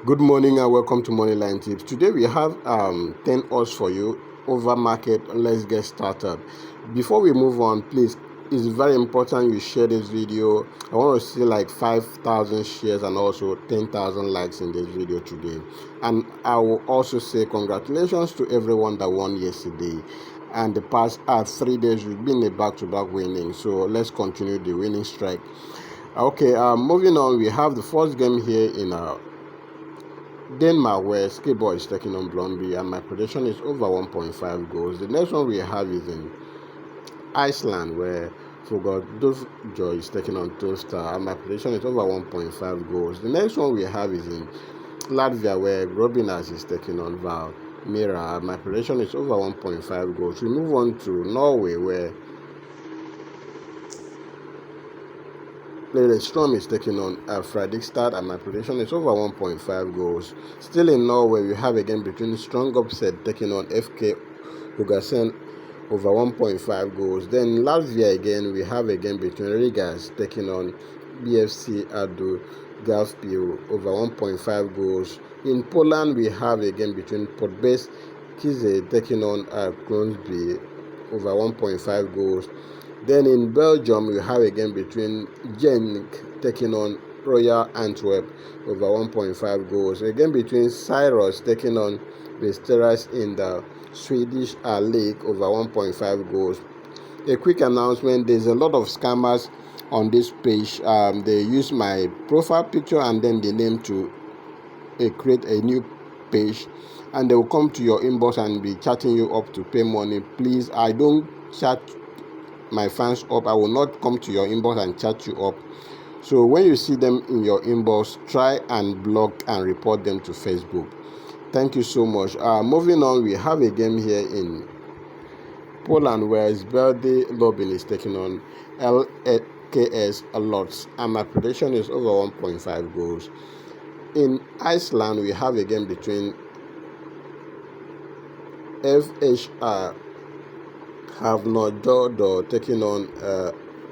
Good morning and welcome to Moneyline Tips. Today we have 10 odds for you over market. Let's get started. Before we move on, please, it's very important you share this video. I want to see like 5,000 shares and also 10,000 likes in this video today. And I will also say congratulations to everyone that won yesterday. And the past 3 days we've been a back-to-back winning. So let's continue the winning streak. Okay, moving on, we have the first game here in Denmark, where Skateboard is taking on Blondie, and my prediction is over 1.5 goals. The next one we have is in Iceland, where Joy is taking on Telstar, and my prediction is over 1.5 goals. The next one we have is in Latvia, where Grobinas is taking on Val Mira, and my prediction is over 1.5 goals. We move on to Norway, where Lillestrøm is taking on Fredrikstad, and my prediction is over 1.5 goals. Still in Norway, we have a game between Strong Upset taking on FK Haugesund over 1.5 goals. Then in Latvia again, we have a game between Rigas taking on BFC Adu Galspil over 1.5 goals. In Poland, we have a game between Podbeskidzie Kize taking on Kronsby over 1.5 goals. Then in Belgium, we have a game between Genk taking on Royal Antwerp over 1.5 goals. A game between Cyrus taking on Västerås in the Swedish league over 1.5 goals. A quick announcement: there's a lot of scammers on this page. They use my profile picture and then the name to create a new page, and they will come to your inbox and be chatting you up to pay money. Please, I don't chat my fans up. I will not come to your inbox and chat you up. So when you see them in your inbox, try and block and report them to Facebook. Thank you so much. Moving on, we have a game here in Poland where Zbelde Lubin is taking on LKS Lodz, and my prediction is over 1.5 goals. In Iceland, we have a game between FHR Hafnarfjordur taking on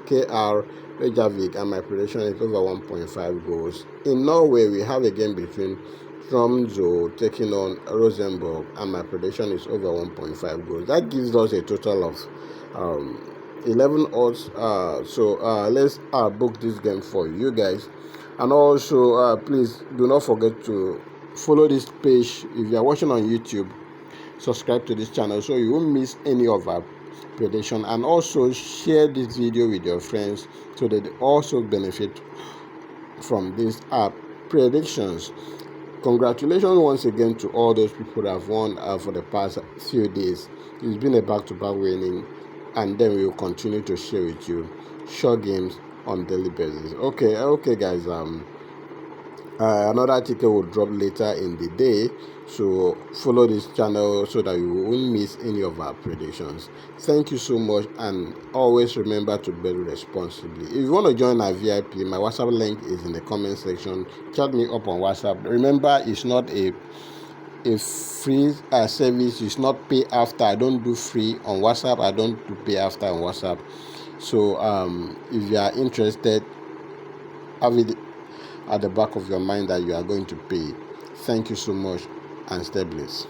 KR Reykjavik, and my prediction is over 1.5 goals. In Norway, we have a game between Tromsø taking on Rosenborg, and my prediction is over 1.5 goals. That gives us a total of 11 odds. So let's book this game for you guys. And also, please do not forget to follow this page. If you are watching on YouTube, subscribe to this channel so you won't miss any of our prediction, and also share this video with your friends so that they also benefit from these predictions. Congratulations once again to all those people that have won for the past few days. It's been a back-to-back winning, and then we will continue to share with you short games on daily basis. Okay guys, another ticket will drop later in the day, so follow this channel so that you won't miss any of our predictions. Thank you so much, and always remember to bet responsibly. If you want to join our VIP, my WhatsApp link is in the comment section. Chat me up on WhatsApp. Remember, it's not a free service. It's not pay after. I don't do free on WhatsApp. I don't do pay after on WhatsApp. So if you are interested, have it at the back of your mind that you are going to pay. Thank you so much, and stay blessed.